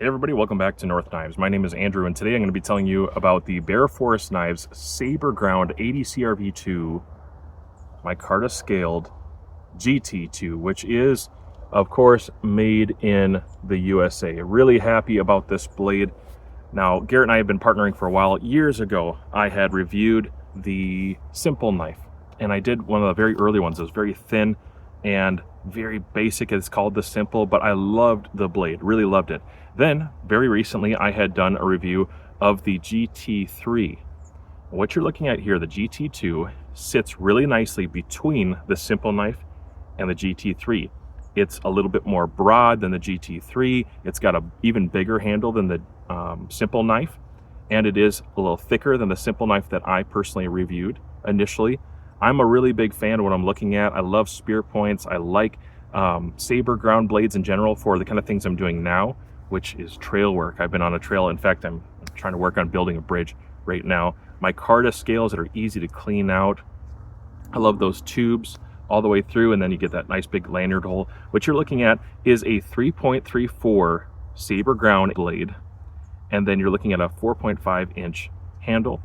Hey everybody, welcome back to North Knives. My name is Andrew, and today I'm going to be telling you about the Bear Forest Knives Saber Ground 80 CRV2 micarta scaled GT-2, which is, of course, made in the USA. Really happy about this blade. Now, Garrett and I have been partnering for a while. Years ago, I had reviewed the Simple knife, and I did one of the very early ones. It was very thin and very basic. It's called the Simple, but I loved the blade, really loved it. Then, very recently, I had done a review of the GT3. What you're looking at here, the GT2, sits really nicely between the Simple knife and the GT3. It's a little bit more broad than the GT3. It's got an even bigger handle than the Simple knife, and it is a little thicker than the Simple knife that I personally reviewed initially. I'm a really big fan of what I'm looking at. I love spear points. I like saber ground blades in general for the kind of things I'm doing now, which is trail work. I've been on a trail. In fact, I'm trying to work on building a bridge right now. Micarta scales that are easy to clean out. I love those tubes all the way through, and then you get that nice big lanyard hole. What you're looking at is a 3.34 saber ground blade, and then you're looking at a 4.5 inch handle.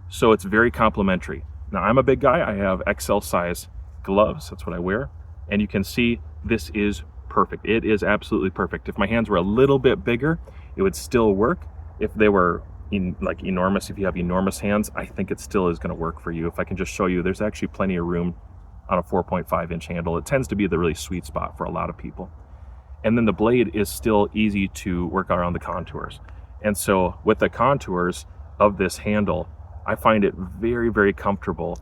So it's very complementary. Now, I'm a big guy. I have XL size gloves. That's what I wear. And you can see this is perfect. It is absolutely perfect. If my hands were a little bit bigger, it would still work. If they were enormous, if you have enormous hands, I think it still is going to work for you. If I can just show you, there's actually plenty of room on a 4.5 inch handle. It tends to be the really sweet spot for a lot of people. And then the blade is still easy to work around the contours. And so with the contours of this handle, I find it very, very comfortable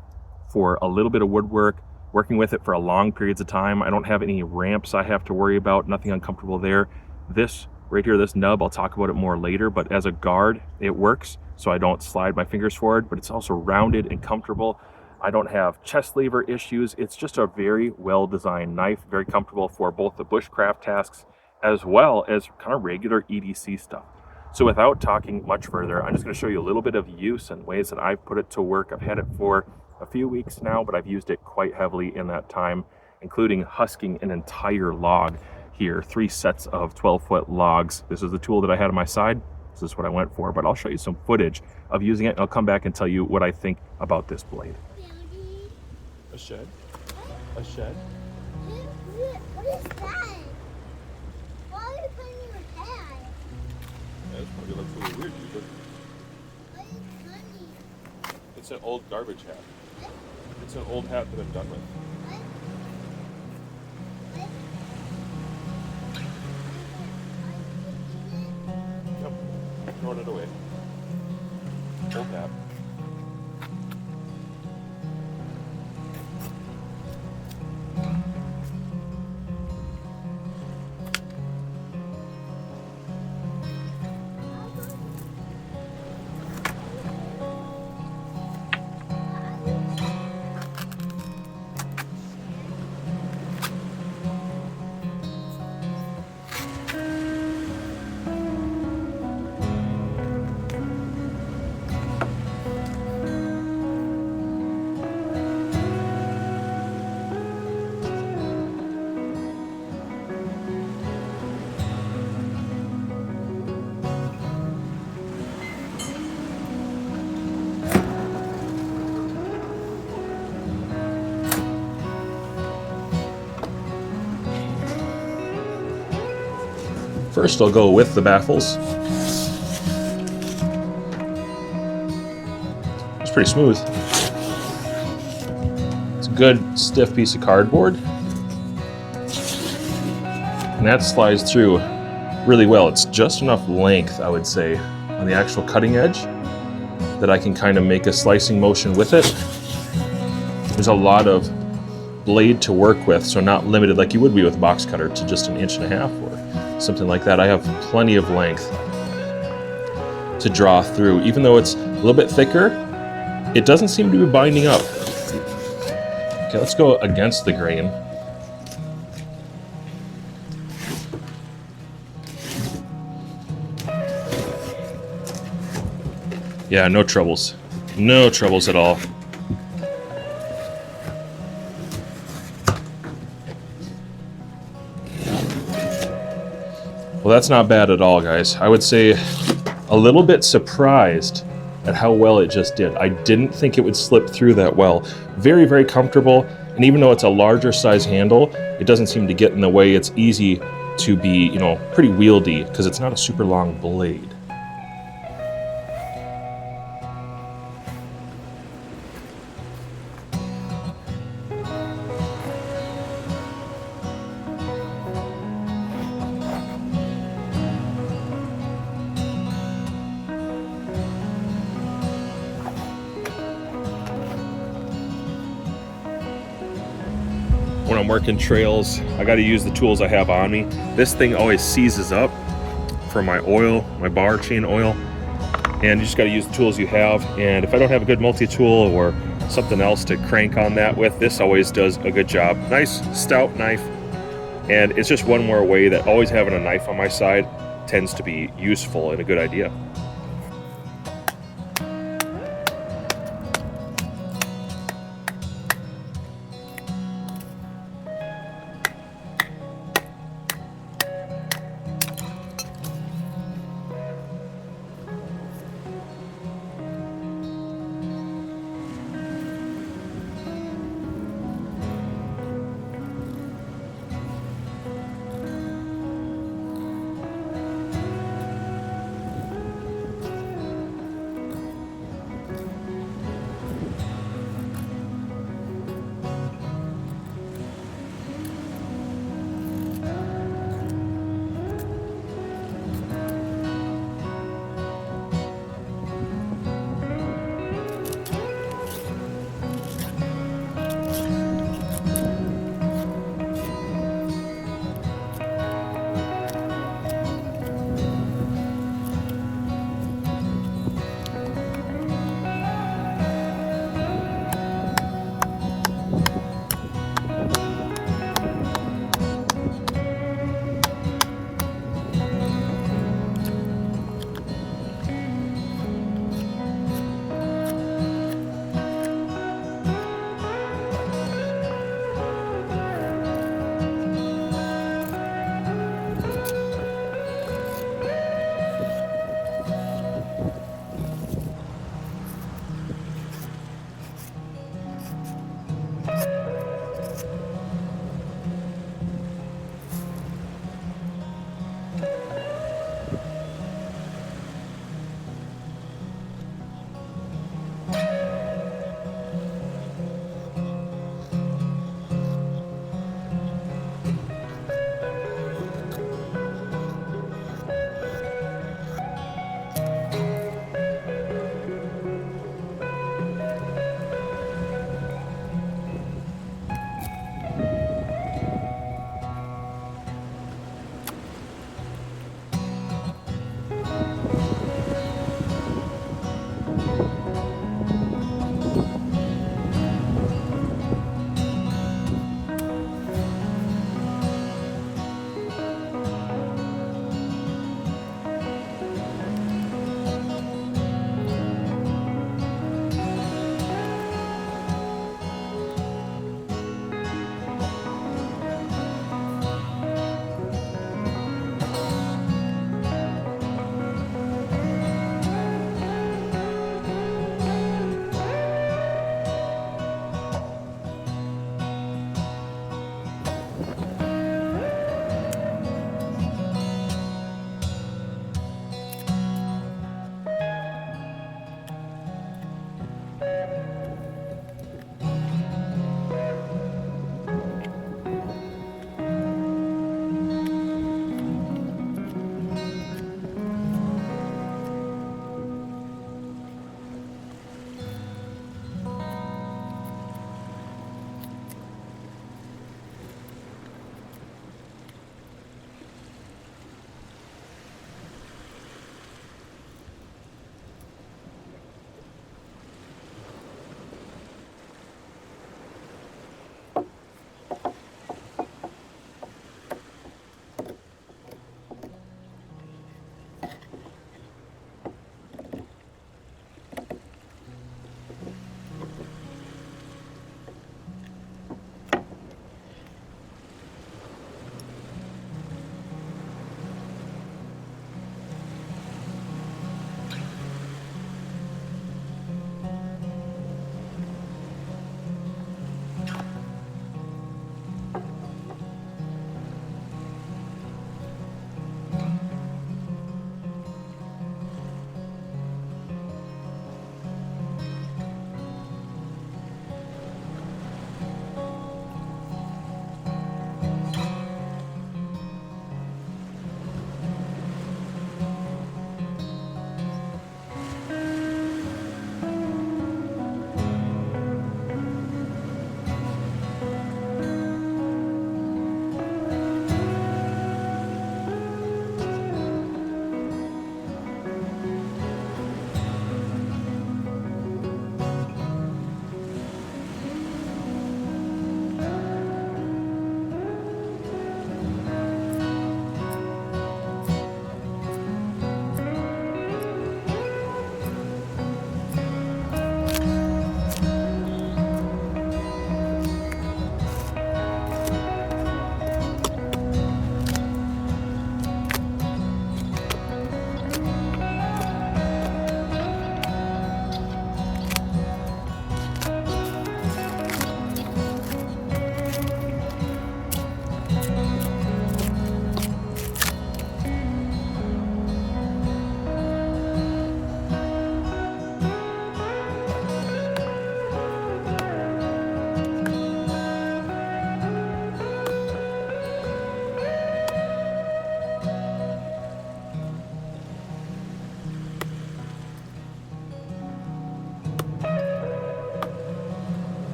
for a little bit of woodwork, working with it for a long periods of time. I don't have any ramps I have to worry about, nothing uncomfortable there. This right here, this nub, I'll talk about it more later, but as a guard, it works, so I don't slide my fingers forward, but it's also rounded and comfortable. I don't have chest lever issues. It's just a very well-designed knife, very comfortable for both the bushcraft tasks as well as kind of regular EDC stuff. So without talking much further, I'm just going to show you a little bit of use and ways that I've put it to work. I've had it for a few weeks now, but I've used it quite heavily in that time, including husking an entire log here, 3 sets of 12-foot logs. This is the tool that I had on my side. This is what I went for, but I'll show you some footage of using it, and I'll come back and tell you what I think about this blade. A shed? A shed? What is that? Why are you putting your hat? Yeah, this probably looks really weird, but What is funny? it's an old garbage hat. What? It's an old hat that I'm done with. What? What? Yep, throwing it away. Old hat. First, I'll go with the baffles. It's pretty smooth. It's a good stiff piece of cardboard, and that slides through really well. It's just enough length, I would say, on the actual cutting edge that I can kind of make a slicing motion with it. There's a lot of blade to work with, so not limited like you would be with a box cutter to just 1.5 inches or something like that. I have plenty of length to draw through. Even though it's a little bit thicker, it doesn't seem to be binding up. Okay, let's go against the grain. Yeah, no troubles. No troubles at all. Well, that's not bad at all, guys. I would say a little bit surprised at how well it just did. I didn't think it would slip through that well. Very, very comfortable. And even though it's a larger size handle, it doesn't seem to get in the way. It's easy to be, you know, pretty wieldy because it's not a super long blade. When I'm working trails, I got to use the tools I have on me. This thing always seizes up for my oil, my bar chain oil, and you just got to use the tools you have. And if I don't have a good multi-tool or something else to crank on that with, this always does a good job. Nice stout knife, and it's just one more way that always having a knife on my side tends to be useful and a good idea.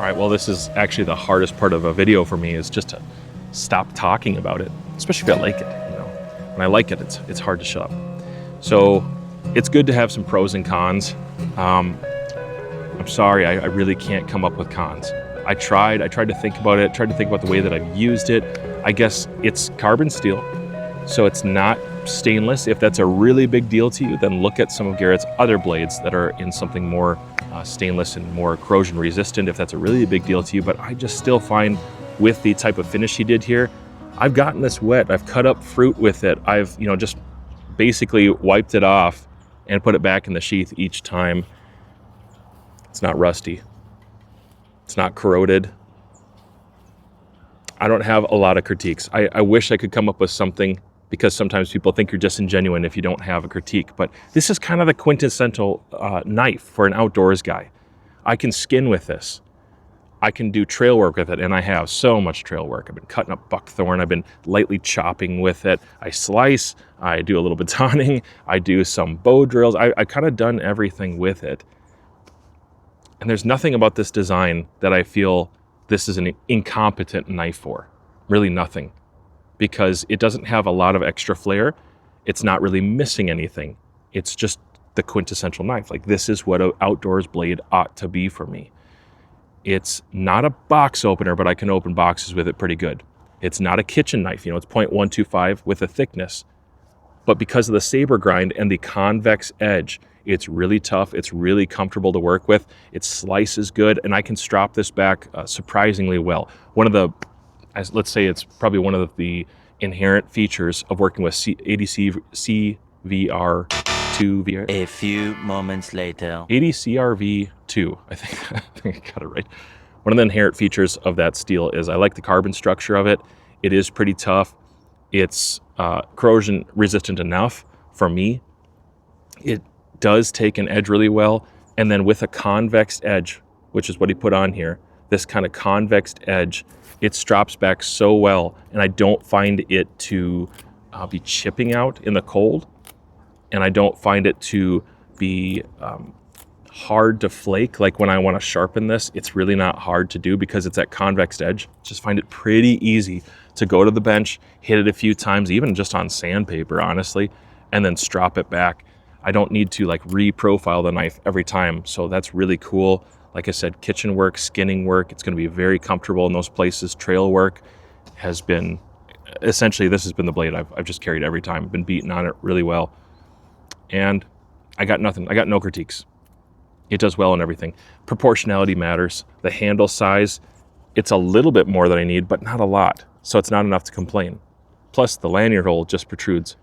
right, well, this is actually the hardest part of a video for me, is just to stop talking about it, especially if I like it. You know, when I like it, it's hard to shut up. So it's good to have some pros and cons. I'm sorry, I really can't come up with cons. I tried to think about it, tried to think about the way that I've used it. I guess it's carbon steel, so it's not stainless. If that's a really big deal to you, then look at some of Garrett's other blades that are in something more stainless and more corrosion resistant, if that's a really big deal to you. But I just still find, with the type of finish he did here, I've gotten this wet, I've cut up fruit with it, I've, you know, just basically wiped it off and put it back in the sheath each time. It's not rusty, it's not corroded. I don't have a lot of critiques. I wish I could come up with something, because sometimes people think you're disingenuous if you don't have a critique. But this is kind of the quintessential knife for an outdoors guy. I can skin with this. I can do trail work with it, and I have so much trail work. I've been cutting up buckthorn. I've been lightly chopping with it. I slice. I do a little batoning. I do some bow drills. I've kind of done everything with it. And there's nothing about this design that I feel this is an incompetent knife for. Really nothing. Because it doesn't have a lot of extra flair. It's not really missing anything. It's just the quintessential knife. Like, this is what an outdoors blade ought to be for me. It's not a box opener, but I can open boxes with it pretty good. It's not a kitchen knife. You know, it's 0.125 with a thickness. But because of the saber grind and the convex edge, it's really tough. It's really comfortable to work with. It slices good, and I can strop this back surprisingly well. Let's say it's probably one of the inherent features of working with ADC CVR2. A few moments later. ADCRV2, I think I got it right. One of the inherent features of that steel is I like the carbon structure of it. It is pretty tough. It's corrosion resistant enough for me. It does take an edge really well. And then with a convex edge, which is what he put on here, this kind of convex edge, it strops back so well, and I don't find it to be chipping out in the cold, and I don't find it to be hard to flake. Like when I want to sharpen this, it's really not hard to do because it's that convex edge. Just find it pretty easy to go to the bench, hit it a few times, even just on sandpaper, honestly, and then strop it back. I don't need to like re-profile the knife every time, so that's really cool. Like I said, kitchen work, skinning work, it's going to be very comfortable in those places. Trail work has been, essentially, this has been the blade I've just carried every time. I've been beaten on it really well. And I got nothing. I got no critiques. It does well in everything. Proportionality matters. The handle size, it's a little bit more than I need, but not a lot. So it's not enough to complain. Plus, the lanyard hole just protrudes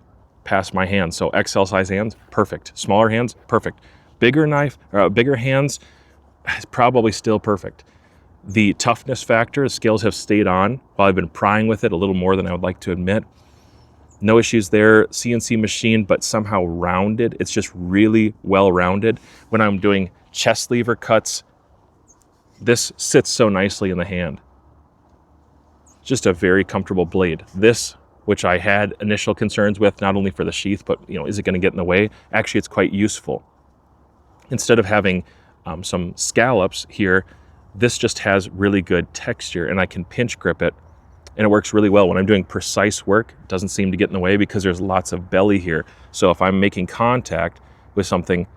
past my hand. So XL size hands, perfect. Smaller hands, perfect. Bigger knife, bigger hands, it's probably still perfect. The toughness factor, the scales have stayed on while I've been prying with it a little more than I would like to admit. No issues there. CNC machine, but somehow rounded. It's just really well rounded. When I'm doing chest lever cuts, this sits so nicely in the hand. Just a very comfortable blade. This, which I had initial concerns with, not only for the sheath, but is it going to get in the way? Actually, it's quite useful. Instead of having some scallops here, this just has really good texture, and I can pinch grip it, and it works really well. When I'm doing precise work, it doesn't seem to get in the way because there's lots of belly here. So if I'm making contact with something,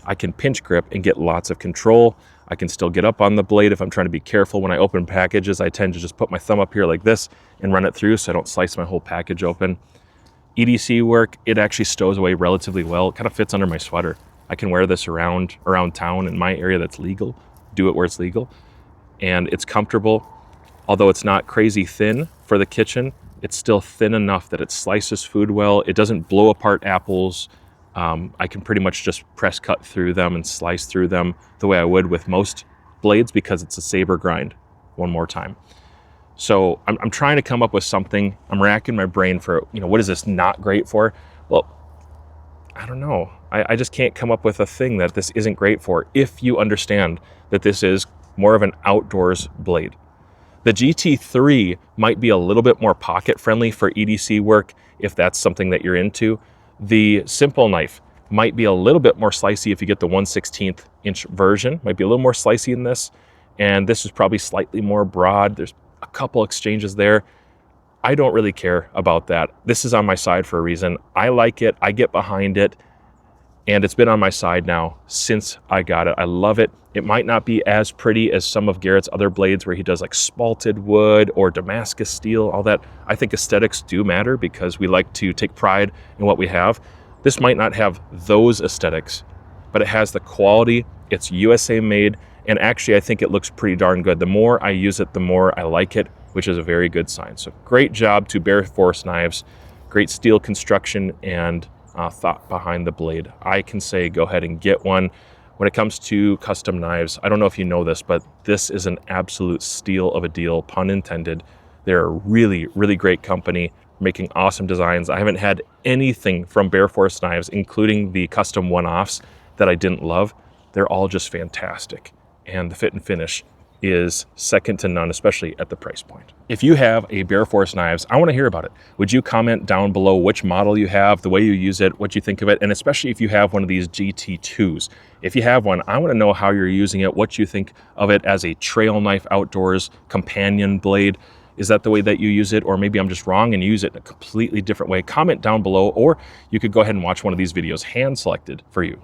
I can pinch grip and get lots of control. I can still get up on the blade if I'm trying to be careful. When I open packages, I tend to just put my thumb up here like this and run it through so I don't slice my whole package open. EDC work, it actually stows away relatively well. It kind of fits under my sweater. I can wear this around town in my area that's legal, do it where it's legal, and it's comfortable. Although it's not crazy thin for the kitchen, it's still thin enough that it slices food well. It doesn't blow apart apples. I can pretty much just press cut through them and slice through them the way I would with most blades because it's a saber grind. One more time. So I'm trying to come up with something. I'm racking my brain for, what is this not great for? Well, I don't know. I just can't come up with a thing that this isn't great for if you understand that this is more of an outdoors blade. The GT-3 might be a little bit more pocket friendly for EDC work if that's something that you're into. The simple knife might be a little bit more slicey if you get the 1/16 inch version, might be a little more slicey in this. and this is probably slightly more broad. There's a couple exchanges there. I don't really care about that. This is on my side for a reason. I like it, I get behind it, and it's been on my side now since I got it. I love it. It might not be as pretty as some of Garrett's other blades where he does like spalted wood or Damascus steel, all that. I think aesthetics do matter because we like to take pride in what we have. This might not have those aesthetics, but it has the quality. It's USA made, and actually I think it looks pretty darn good. The more I use it, the more I like it, which is a very good sign. So great job to Bear Force Knives. Great steel construction and thought behind the blade. I can say go ahead and get one. When it comes to custom knives, I don't know if you know this, but this is an absolute steal of a deal, pun intended. They're a really, really great company making awesome designs. I haven't had anything from Bear Force Knives, including the custom one-offs, that I didn't love. They're all just fantastic. And the fit and finish is second to none, especially at the price point. If you have a Bear Force Knives, I want to hear about it. Would you comment down below which model you have, the way you use it, what you think of it, and especially if you have one of these GT2s. If you have one, I want to know how you're using it, what you think of it as a trail knife outdoors companion blade. Is that the way that you use it? Or maybe I'm just wrong and you use it in a completely different way. Comment down below, or you could go ahead and watch one of these videos hand selected for you.